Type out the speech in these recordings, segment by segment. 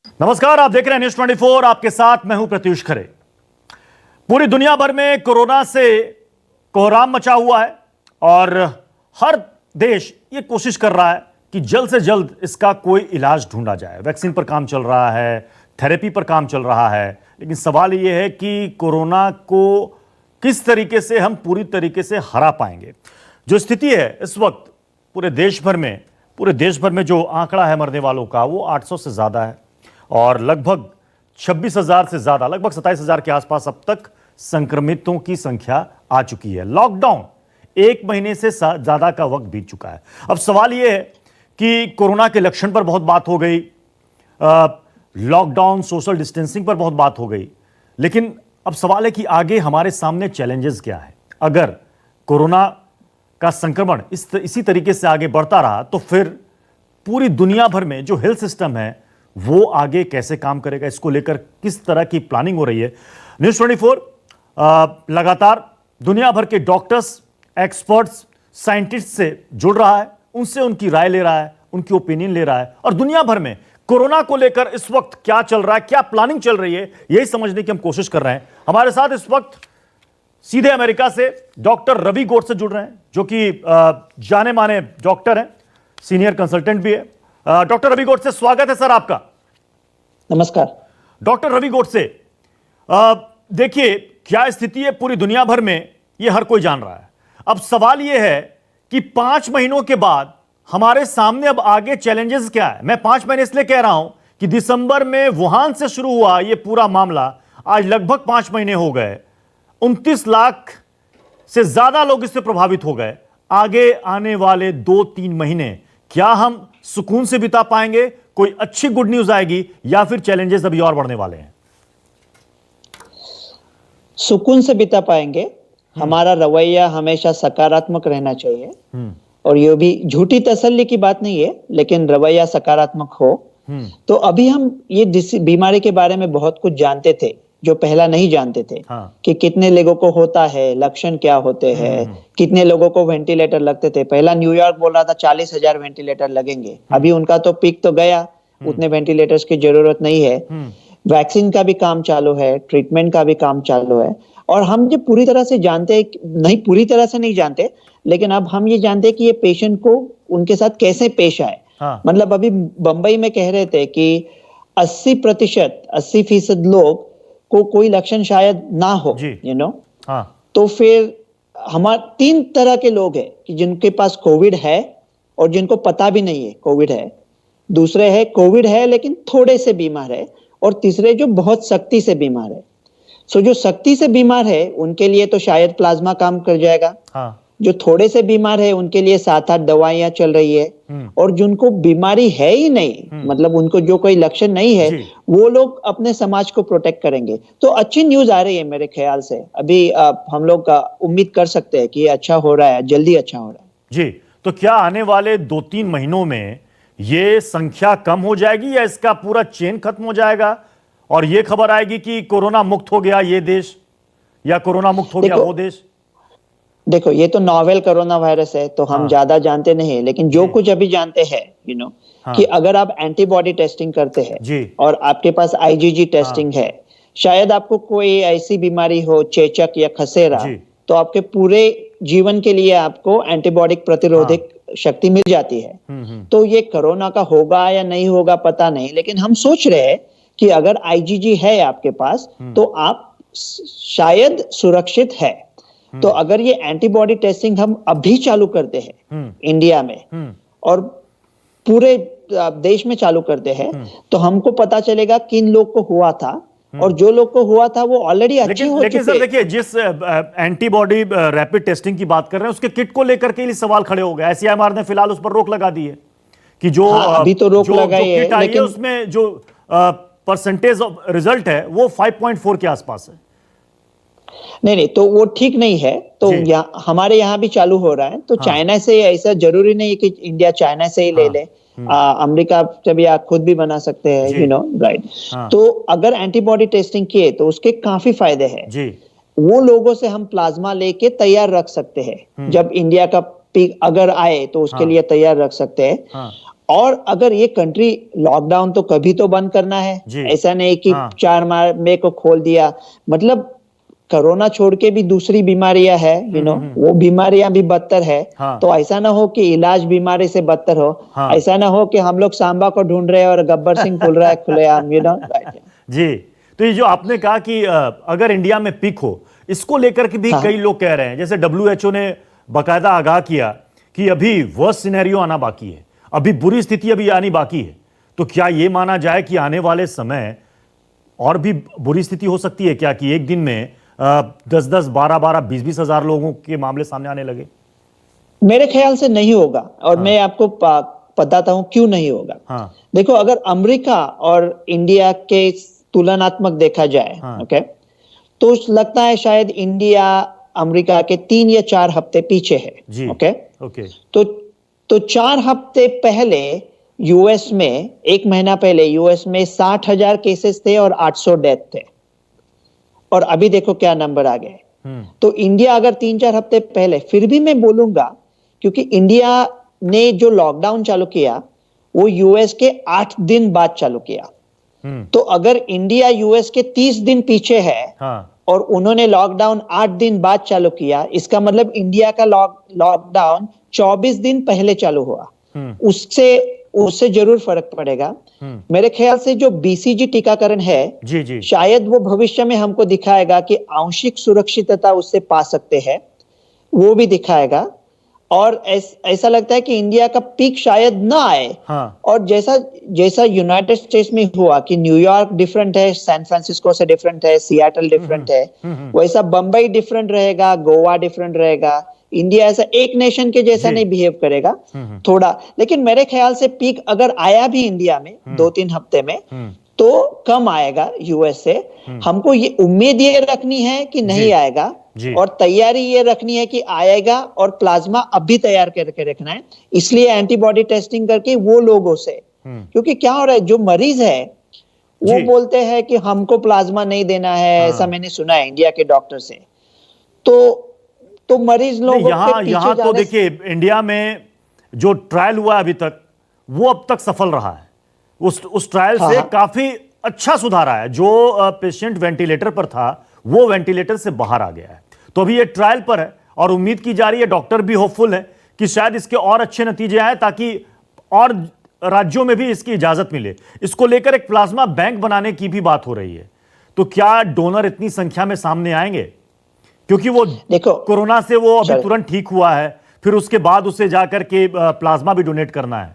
नमस्कार, आप देख रहे हैं न्यूज 24। आपके साथ मैं हूं प्रत्युष खरे। पूरी दुनिया भर में कोरोना से कोहराम मचा हुआ है और हर देश ये कोशिश कर रहा है कि जल्द से जल्द इसका कोई इलाज ढूंढा जाए। वैक्सीन पर काम चल रहा है, थेरेपी पर काम चल रहा है, लेकिन सवाल ये है कि कोरोना को किस तरीके से हम पूरी तरीके से हरा पाएंगे। जो स्थिति है इस वक्त पूरे देश भर में जो आंकड़ा है मरने वालों का वो 800 से ज्यादा है और लगभग 26,000 से ज्यादा, लगभग 27,000 के आसपास अब तक संक्रमितों की संख्या आ चुकी है। लॉकडाउन 1 महीने से ज्यादा का वक्त बीत चुका है। अब सवाल यह है कि कोरोना के लक्षण पर बहुत बात हो गई, लॉकडाउन, सोशल डिस्टेंसिंग पर बहुत बात हो गई, लेकिन अब सवाल है कि आगे हमारे सामने चैलेंजेस क्या है। अगर कोरोना का संक्रमण इसी तरीके से आगे बढ़ता रहा तो फिर पूरी दुनिया भर में जो हेल्थ सिस्टम है वो आगे कैसे काम करेगा, इसको लेकर किस तरह की प्लानिंग हो रही है। न्यूज 24 लगातार दुनिया भर के डॉक्टर्स, एक्सपर्ट्स, साइंटिस्ट से जुड़ रहा है, उनसे उनकी राय ले रहा है, उनकी ओपिनियन ले रहा है और दुनिया भर में कोरोना को लेकर इस वक्त क्या चल रहा है, क्या प्लानिंग चल रही है, यही समझने की हम कोशिश कर रहे हैं। हमारे साथ इस वक्त सीधे अमेरिका से डॉक्टर रवि गोडसे जुड़ रहे हैं, जो कि जाने माने डॉक्टर हैं, सीनियर कंसल्टेंट भी है। डॉक्टर रवि गोडसे, स्वागत है सर आपका। नमस्कार डॉक्टर रवि गोडसे, देखिए क्या स्थिति है पूरी दुनिया भर में, यह हर कोई जान रहा है। अब सवाल यह है कि 5 महीनों के बाद हमारे सामने अब आगे चैलेंजेस क्या है। मैं 5 महीने इसलिए कह रहा हूं कि दिसंबर में वुहान से शुरू हुआ यह पूरा मामला, आज लगभग 5 महीने हो गए, 29 लाख से ज्यादा लोग इससे प्रभावित हो गए। आगे आने वाले 2-3 महीने क्या हम सुकून से बिता पाएंगे, कोई अच्छी गुड न्यूज आएगी या फिर चैलेंजेस अभी और बढ़ने वाले हैं? सुकून से बिता पाएंगे। हमारा रवैया हमेशा सकारात्मक रहना चाहिए और ये भी झूठी तसल्ली की बात नहीं है, लेकिन रवैया सकारात्मक हो। तो अभी हम ये बीमारी के बारे में बहुत कुछ जानते थे जो पहला नहीं जानते थे। कि कितने लोगों को होता है, लक्षण क्या होते हैं, कितने लोगों को वेंटिलेटर लगते थे। पहला न्यूयॉर्क बोल रहा था 40,000 वेंटिलेटर लगेंगे, अभी उनका तो पीक तो गया, उतने वेंटिलेटर्स की जरूरत नहीं है। वैक्सीन का भी काम चालू है, ट्रीटमेंट का भी काम चालू है और हम जो पूरी तरह से जानते हैं, नहीं पूरी तरह से नहीं जानते, लेकिन अब हम ये जानते हैं कि ये पेशेंट को उनके साथ कैसे पेश आए। मतलब अभी बंबई में कह रहे थे कि 80% लोग को कोई लक्षण शायद ना हो, तो फिर हमारे 3 तरह के लोग हैं कि जिनके पास कोविड है और जिनको पता भी नहीं है कोविड है, दूसरे है कोविड है लेकिन थोड़े से बीमार है, और तीसरे जो बहुत सख्ती से बीमार है। सो जो सख्ती से बीमार है उनके लिए तो शायद प्लाज्मा काम कर जाएगा। जो थोड़े से बीमार है उनके लिए 7-8 दवाइयां चल रही है, और जिनको बीमारी है ही नहीं, मतलब उनको जो कोई लक्षण नहीं है, वो लोग अपने समाज को प्रोटेक्ट करेंगे। तो अच्छी न्यूज आ रही है मेरे ख्याल से। अभी हम लोग उम्मीद कर सकते हैं कि ये अच्छा हो रहा है, जल्दी अच्छा हो रहा है। जी, तो क्या आने वाले 2-3 महीनों में ये संख्या कम हो जाएगी या इसका पूरा चेन खत्म हो जाएगा और ये खबर आएगी कि कोरोना मुक्त हो गया ये देश या कोरोना मुक्त हो गया वो देश? देखो, ये तो नोवेल कोरोना वायरस है, तो हम ज्यादा जानते नहीं, लेकिन जो कुछ अभी जानते हैं कि अगर आप एंटीबॉडी टेस्टिंग करते हैं और आपके पास आईजीजी टेस्टिंग है, शायद आपको कोई ऐसी बीमारी हो, चेचक या खसेरा, तो आपके पूरे जीवन के लिए आपको एंटीबॉडी प्रतिरोधक शक्ति मिल जाती है। तो ये कोरोना का होगा या नहीं होगा पता नहीं, लेकिन हम सोच रहे हैं कि अगर आईजीजी है आपके पास तो आप शायद सुरक्षित है। तो अगर ये एंटीबॉडी टेस्टिंग हम अभी चालू करते हैं इंडिया में और पूरे देश में चालू करते हैं, तो हमको पता चलेगा किन लोग को हुआ था और जो लोग को हुआ था वो ऑलरेडी अच्छे हो चुके। लेकिन सर देखिए, जिस एंटीबॉडी रैपिड टेस्टिंग की बात कर रहे हैं उसके किट को लेकर के लिए सवाल खड़े हो गए। आईसीएमआर ने फिलहाल उस पर रोक लगा दी है कि जो अभी तो रोक लगाई है, लेकिन उसमें जो परसेंटेज ऑफ रिजल्ट है वो 5.4 के आसपास है। नहीं, तो वो ठीक नहीं है। तो हमारे यहाँ भी चालू हो रहा है, तो चाइना से ऐसा जरूरी नहीं है कि इंडिया चाइना से ही ले ले। अमेरिका से भी आप खुद भी बना सकते हैं, राइट। तो अगर एंटीबॉडी टेस्टिंग किए तो उसके काफी फायदे हैं। वो लोगों से हम प्लाज्मा लेके तैयार रख सकते हैं, जब इंडिया का पीक अगर आए तो उसके लिए तैयार रख सकते हैं। और अगर ये कंट्री लॉकडाउन तो कभी तो बंद करना है, ऐसा नहीं कि 4 मई को खोल दिया। मतलब कोरोना छोड़ के भी दूसरी बीमारियां है, वो बीमारियां भी बदतर है। तो ऐसा ना हो कि इलाज बीमारी से बदतर हो। ऐसा ना हो कि हम लोग सांबा को ढूंढ रहे हैं और गब्बर सिंह फूल रहा है खुलेआम, जी। तो ये जो आपने कहा कि अगर इंडिया में पीक हो, इसको लेकर के भी कई लोग कह रहे हैं, जैसे WHO ने बाकायदा आगाह किया कि अभी वर्स्ट सिनेरियो आना बाकी है, अभी बुरी स्थिति अभी आनी बाकी है। तो क्या यह माना जाए कि आने वाले समय और भी बुरी स्थिति हो सकती है क्या, कि एक दिन में 10-10, 12-12, 20-20 हजार लोगों के मामले सामने आने लगे? मेरे ख्याल से नहीं होगा, और मैं आपको बताता हूं क्यों नहीं होगा। देखो, अगर अमेरिका और इंडिया के तुलनात्मक देखा जाए, ओके, तो लगता है शायद इंडिया अमेरिका के 3 या 4 हफ्ते पीछे है। ओके। तो 4 हफ्ते पहले यूएस में, 1 महीना पहले यूएस में 60,000 केसेस थे और 800 डेथ थे, और अभी देखो क्या नंबर आ गए। तो इंडिया अगर 3-4 हफ्ते पहले, फिर भी मैं बोलूंगा, क्योंकि इंडिया ने जो लॉकडाउन चालू किया वो यूएस के 8 दिन बाद चालू किया। तो अगर इंडिया यूएस के 30 दिन पीछे है और उन्होंने लॉकडाउन 8 दिन बाद चालू किया, इसका मतलब इंडिया का लॉकडाउन 24 दिन पहले चालू हुआ। उससे जरूर फर्क पड़ेगा। मेरे ख्याल से जो बीसीजी टीकाकरण है, शायद वो भविष्य में हमको दिखाएगा कि आंशिक सुरक्षितता उससे पा सकते हैं, वो भी दिखाएगा। और ऐसा लगता है कि इंडिया का पीक शायद ना आए। और जैसा यूनाइटेड स्टेट्स में हुआ कि न्यूयॉर्क डिफरेंट है, सैन फ्रांसिस्को से डिफरेंट है, सियाटल डिफरेंट है, वैसा बंबई डिफरेंट रहेगा, गोवा डिफरेंट रहेगा। इंडिया ऐसा एक नेशन के जैसा नहीं बिहेव करेगा थोड़ा। लेकिन मेरे ख्याल से पीक अगर आया भी इंडिया में 2-3 हफ्ते में, तो कम आएगा यूएस से। हमको ये उम्मीद ये रखनी है कि नहीं आएगा, और तैयारी ये रखनी है कि आएगा, और प्लाज्मा अभी तैयार करके रखना है। इसलिए एंटीबॉडी टेस्टिंग करके वो लोगों से, क्योंकि क्या हो रहा है, जो मरीज है वो बोलते हैं कि हमको प्लाज्मा नहीं देना है, ऐसा मैंने सुना है इंडिया के डॉक्टर से। तो मरीज लोग यहां तो देखिए, इंडिया में जो ट्रायल हुआ अभी तक, वो अब तक सफल रहा है। उस ट्रायल से काफी अच्छा सुधार आया। जो पेशेंट वेंटिलेटर पर था, वो वेंटिलेटर से बाहर आ गया है। तो अभी ये ट्रायल पर है, और उम्मीद की जा रही है, डॉक्टर भी होपफुल है कि शायद इसके और अच्छे नतीजे आए, ताकि और राज्यों में भी इसकी इजाजत मिले। इसको लेकर एक प्लाज्मा बैंक बनाने की भी बात हो रही है। तो क्या डोनर इतनी संख्या में सामने आएंगे? क्योंकि वो देखो, कोरोना से वो अभी तुरंत ठीक हुआ है, फिर उसके बाद उसे जाकर के प्लाज्मा भी डोनेट करना है।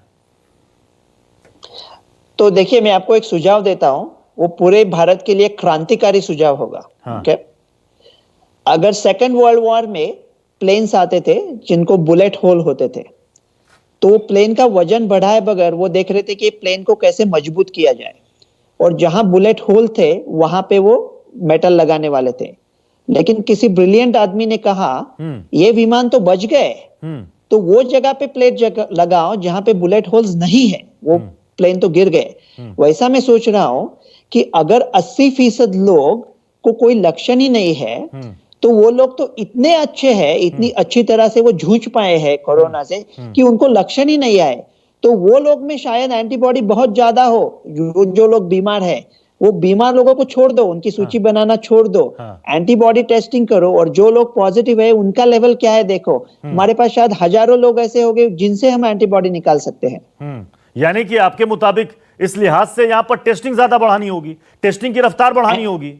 तो देखिए, मैं आपको एक सुझाव देता हूं, वो पूरे भारत के लिए क्रांतिकारी सुझाव होगा। ओके, अगर सेकेंड वर्ल्ड वॉर में प्लेन्स आते थे जिनको बुलेट होल होते थे, तो प्लेन का वजन बढ़ाए बगैर वो देख रहे थे कि प्लेन को कैसे मजबूत किया जाए, और जहां बुलेट होल थे वहां पे वो मेटल लगाने वाले थे। लेकिन किसी ब्रिलियंट आदमी ने कहा, ये विमान तो बच गए, तो वो जगह पे प्लेट लगाओ जहां पे बुलेट होल्स नहीं है, वो प्लेन तो गिर गए। वैसा मैं सोच रहा हूं कि अगर 80% लोग को कोई लक्षण ही नहीं है, तो वो लोग तो इतने अच्छे हैं, इतनी अच्छी तरह से वो जूझ पाए हैं कोरोना से, कि उनको लक्षण ही नहीं आए। तो वो लोग में शायद एंटीबॉडी बहुत ज्यादा हो। जो लोग बीमार है, वो बीमार लोगों को छोड़ दो, उनकी सूची बनाना छोड़ दो, एंटीबॉडी टेस्टिंग करो, और जो लोग पॉजिटिव है उनका लेवल क्या है देखो। हमारे पास शायद हजारों लोग ऐसे हो गए जिनसे हम एंटीबॉडी निकाल सकते हैं। यानी कि आपके मुताबिक इस लिहाज से यहां पर टेस्टिंग ज्यादा बढ़ानी होगी, टेस्टिंग की रफ्तार बढ़ानी होगी।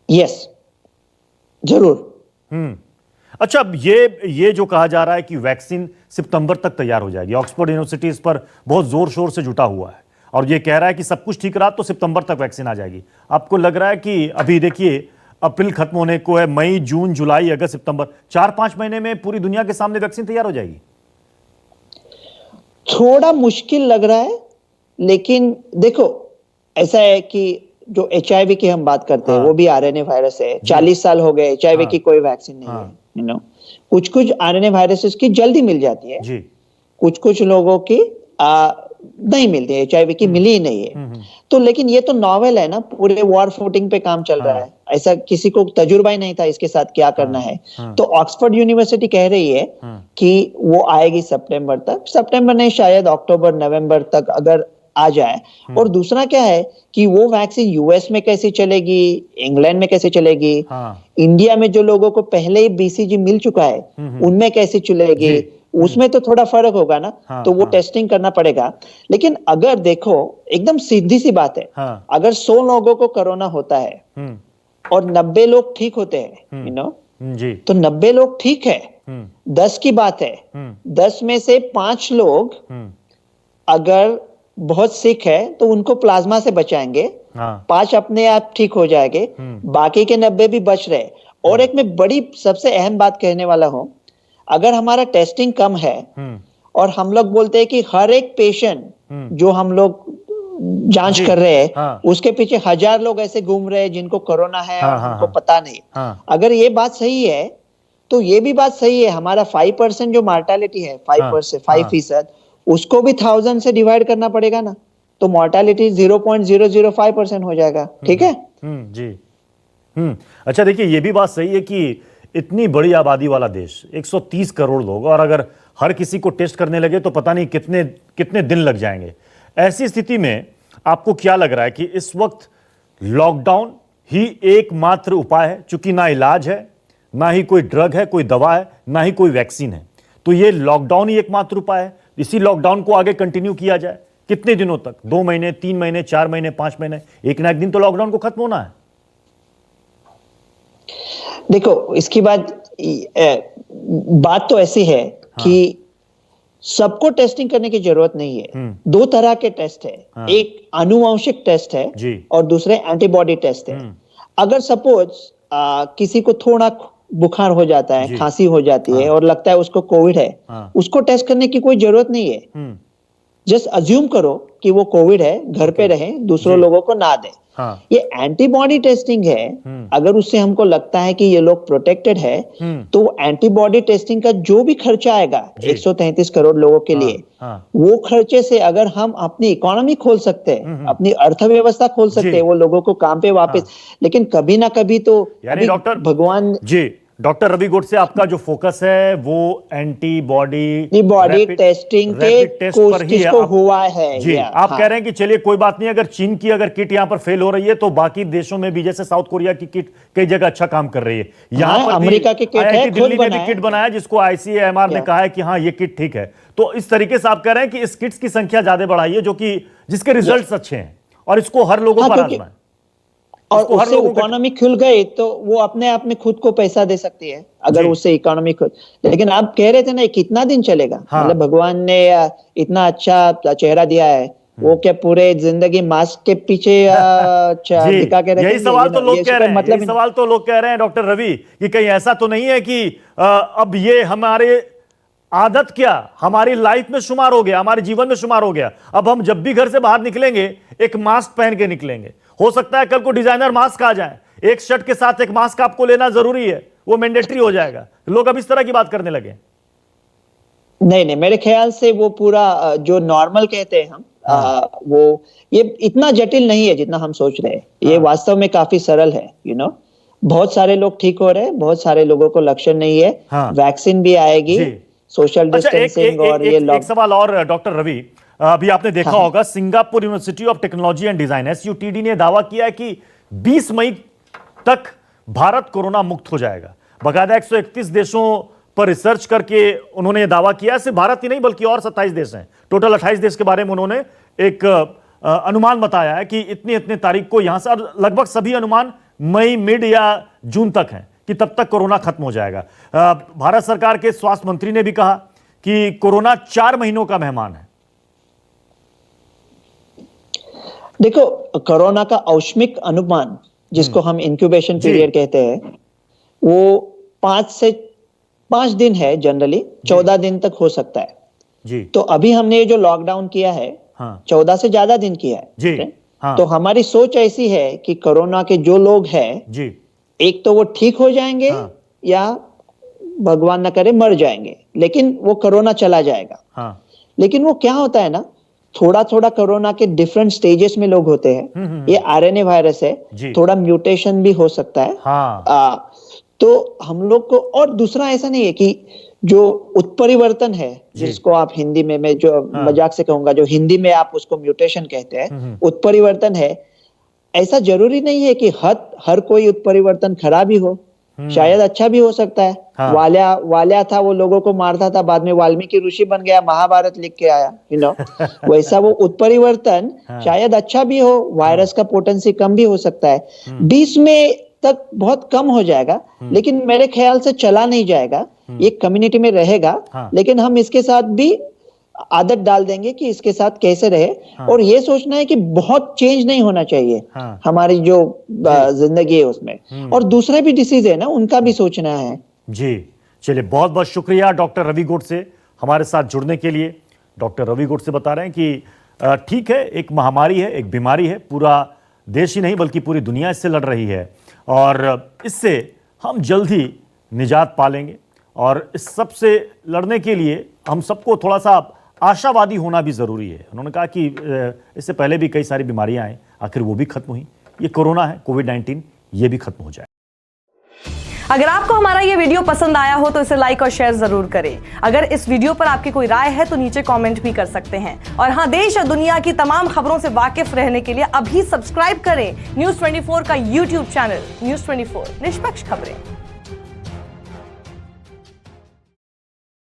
यस, जरूर। अच्छा, ये जो कहा जा रहा है कि वैक्सीन सितंबर तक तैयार हो जाएगी, ऑक्सफोर्ड यूनिवर्सिटी इस पर बहुत जोर शोर से जुटा हुआ है, और ये कह रहा है कि सब कुछ ठीक रहा तो सितंबर तक वैक्सीन आ जाएगी। आपको लग रहा है कि अभी देखिए, अप्रैल खत्म होने को है, मई, जून, जुलाई, अगस्त, सितंबर, 4-5 महीने में पूरी दुनिया के सामने वैक्सीन तैयार हो जाएगी? थोड़ा मुश्किल लग रहा है, लेकिन देखो, ऐसा है कि जो HIV की हम बात करते हैं, वो भी RNA वायरस है। 40 साल हो गए, HIV की कोई वैक्सीन नहीं है। कुछ RNA वायरसेस की जल्दी मिल जाती है, कुछ लोगों की नहीं मिलती है, HIV की मिली ही नहीं है। तो लेकिन ये तो नॉवेल है ना, पूरे वॉर फुटिंग पे काम चल रहा है, ऐसा किसी को तजुर्बा ही नहीं था इसके साथ क्या करना है। तो ऑक्सफोर्ड यूनिवर्सिटी कह रही है कि वो आएगी सितंबर तक, सितंबर नहीं शायद अक्टूबर नवंबर तक अगर आ जाए। और दूसरा क्या है कि वो वैक्सीन यूएस में कैसे चलेगी, इंग्लैंड में कैसे चलेगी, इंडिया में जो लोगों को पहले ही BCG मिल चुका है उनमें कैसे चलेगी, उसमें तो थोड़ा फर्क होगा ना। तो वो टेस्टिंग करना पड़ेगा। लेकिन अगर देखो एकदम सीधी सी बात है, अगर 100 लोगों को कोरोना होता है और 90 लोग ठीक होते हैं, जी, तो 90 लोग ठीक है, 10 की बात है, 10 में से 5 लोग अगर बहुत सिक है तो उनको प्लाज्मा से बचाएंगे, 5 अपने आप ठीक हो जाएंगे, बाकी के 90 भी बच रहे। और एक मैं बड़ी सबसे अहम बात कहने वाला हूं, अगर हमारा टेस्टिंग कम है और हम लोग बोलते हैं कि हर एक पेशेंट जो हम लोग जांच कर रहे हैं उसके पीछे 1000 लोग ऐसे घूम रहे हैं जिनको कोरोना है और हमको पता नहीं, अगर ये बात सही है तो ये भी बात सही है, हमारा 5% जो मार्टालिटी है, 5%, उसको भी 1000 से डिवाइड करना पड़ेगा ना, तो मोर्टालिटी 0.005% हो जाएगा। ठीक है जी। अच्छा देखिए, ये भी बात सही है कि इतनी बड़ी आबादी वाला देश, 130 करोड़ लोग, और अगर हर किसी को टेस्ट करने लगे तो पता नहीं कितने कितने दिन लग जाएंगे। ऐसी स्थिति में आपको क्या लग रहा है कि इस वक्त लॉकडाउन ही एकमात्र उपाय है? चूंकि ना इलाज है, ना ही कोई ड्रग है, कोई दवा है, ना ही कोई वैक्सीन है, तो ये लॉकडाउन ही एकमात्र उपाय है। इसी लॉकडाउन को आगे कंटिन्यू किया जाए कितने दिनों तक? 2 महीने, 3 महीने, 4 महीने, 5 महीने, एक ना एक दिन तो लॉकडाउन को खत्म होना है। देखो इसकी बात तो ऐसी है कि सबको टेस्टिंग करने की जरूरत नहीं है। 2 तरह के टेस्ट है, एक आनुवंशिक टेस्ट है और दूसरे एंटीबॉडी टेस्ट है। अगर सपोज किसी को थोड़ा बुखार हो जाता है, खांसी हो जाती है और लगता है उसको कोविड है, उसको टेस्ट करने की कोई जरूरत नहीं है। जस्ट अज्यूम करो कि वो कोविड है, घर पे रहे, दूसरों लोगों को ना दे। ये एंटीबॉडी टेस्टिंग है, अगर उससे हमको लगता है कि ये लोग प्रोटेक्टेड है, तो एंटीबॉडी टेस्टिंग का जो भी खर्चा आएगा 133 करोड़ लोगों के लिए, वो खर्चे से अगर हम अपनी इकोनॉमी खोल सकते हैं, अपनी अर्थव्यवस्था खोल सकते हैं, वो लोगों को काम पे वापस। लेकिन कभी ना कभी तो डॉक्टर भगवान जी, डॉक्टर रवि गोडसे, आपका जो फोकस है वो एंटीबॉडी टेस्टिंग के पर ही है। हुआ है जी, आप कह रहे हैं कि चलिए कोई बात नहीं, अगर चीन की अगर किट यहां पर फेल हो रही है तो बाकी देशों में भी, जैसे साउथ कोरिया की किट कई जगह अच्छा काम कर रही है, यहां पर अमेरिका की किट है, दिल्ली ने भी किट बनाया जिसको ICMR ने कहा है कि हाँ ये किट ठीक है। तो इस तरीके से आप कह रहे हैं कि इस किट्स की संख्या ज्यादा बढ़ाइए जो कि जिसके रिजल्ट अच्छे हैं, और इसको हर लोगों पर आजमाएं, और उससे इकोनॉमी खुल गई तो वो अपने आप में खुद को पैसा दे सकती है, अगर उससे इकोनॉमी खुल। लेकिन आप कह रहे थे ना कितना दिन चलेगा, मतलब भगवान ने इतना अच्छा चेहरा दिया है, वो क्या पूरे जिंदगी मास्क के पीछे दिखा के रखेंगे? यही सवाल तो लोग कह रहे हैं, मतलब यही सवाल तो लोग कह रहे हैं डॉक्टर रवि, कि कहीं ऐसा तो नहीं है कि अब ये हमारे आदत क्या हमारी लाइफ में शुमार हो गया, हमारे जीवन में शुमार हो गया, अब हम जब भी घर से बाहर निकलेंगे एक मास्क पहन के निकलेंगे। हो सकता है कल को डिजाइनर मास्क आ जाए, एक शर्ट के साथ एक मास्क आपको लेना जरूरी है, वो मैंडेटरी हो जाएगा। लोग अब इस तरह की बात करने लगे। नहीं, मेरे ख्याल से वो पूरा जो नॉर्मल कहते हैं हम, वो ये इतना जटिल नहीं है जितना हम सोच रहे हैं। ये वास्तव में काफी सरल है। बहुत सारे लोग ठीक हो रहे हैं, बहुत सारे लोगों को लक्षण नहीं है। वैक्सीन भी आएगी, सोशल डिस्टेंसिंग और ये एक सवाल और डॉक्टर रवि, अभी आपने देखा होगा Singapore university of technology and design SUTD ने दावा किया है कि 20 मई तक भारत कोरोना मुक्त हो जाएगा। बाकायदा 131 देशों पर रिसर्च करके उन्होंने दावा किया है। सिर्फ भारत ही नहीं बल्कि और 27 देश हैं, टोटल 28 देश के बारे में उन्होंने एक अनुमान बताया है कि इतनी तारीख को यहां से, लगभग सभी अनुमान मई मिड या जून तक हैं कि तब तक कोरोना खत्म हो जाएगा। भारत सरकार के स्वास्थ्य मंत्री ने भी कहा कि कोरोना 4 महीनों का मेहमान है। देखो, कोरोना का औष्मिक अनुमान जिसको हम इंक्यूबेशन पीरियड कहते हैं, वो 5 दिन है जनरली, 14 दिन तक हो सकता है जी। तो अभी हमने ये जो लॉकडाउन किया है 14 से ज्यादा दिन किया है जी। तो हमारी सोच ऐसी है कि कोरोना के जो लोग हैं जी, एक तो वो ठीक हो जाएंगे या भगवान न करे मर जाएंगे, लेकिन वो कोरोना चला जाएगा। लेकिन वो क्या होता है ना थोड़ा थोड़ा कोरोना के डिफरेंट स्टेजेस में लोग होते हैं। ये आरएनए वायरस है, थोड़ा म्यूटेशन भी हो सकता है। हाँ। तो हम लोग को, और दूसरा ऐसा नहीं है कि जो उत्परिवर्तन है, जिसको आप हिंदी में, मैं जो मजाक से कहूंगा, जो हिंदी में आप उसको म्यूटेशन कहते हैं, उत्परिवर्तन है, ऐसा जरूरी नहीं है कि हर कोई उत्परिवर्तन खराब ही हो, शायद अच्छा भी हो सकता है। हाँ। वाल्या था, वो लोगों को मारता था, बाद में वाल्मीकि ऋषि बन गया, महाभारत लिख के आया, वैसा वो उत्परिवर्तन शायद अच्छा भी हो, वायरस का पोटेंसी कम भी हो सकता है, 20 में तक बहुत कम हो जाएगा, लेकिन मेरे ख्याल से चला नहीं जाएगा, ये कम्युनिटी में रहेगा। लेकिन हम इसके साथ भी आदत डाल देंगे कि इसके साथ कैसे रहे। और ये सोचना है कि बहुत चेंज नहीं होना चाहिए हमारी जो जिंदगी है उसमें। और दूसरे भी डिसीज है ना, उनका भी सोचना है। जी चलिए, बहुत बहुत शुक्रिया डॉक्टर रवि गोड से हमारे साथ जुड़ने के लिए। डॉक्टर रवि गोड से बता रहे हैं कि ठीक है, एक महामारी है, एक बीमारी है, पूरा देश ही नहीं बल्कि पूरी दुनिया इससे लड़ रही है, और इससे हम जल्द ही निजात पालेंगे। और इस सब से लड़ने के लिए हम सबको थोड़ा सा आशावादी होना भी ज़रूरी है। उन्होंने कहा कि इससे पहले भी कई सारी बीमारियां आई, आखिर वो भी खत्म हुई। ये कोरोना है, कोविड-19, ये भी खत्म हो जाए। अगर आपको हमारा ये वीडियो पसंद आया हो तो इसे लाइक और शेयर जरूर करें। अगर इस वीडियो पर आपकी कोई राय है तो नीचे कमेंट भी कर सकते हैं। और हाँ, देश और दुनिया की तमाम खबरों से वाकिफ रहने के लिए अभी सब्सक्राइब करें न्यूज़ 24 का यूट्यूब चैनल। न्यूज़ 24, निष्पक्ष खबरें।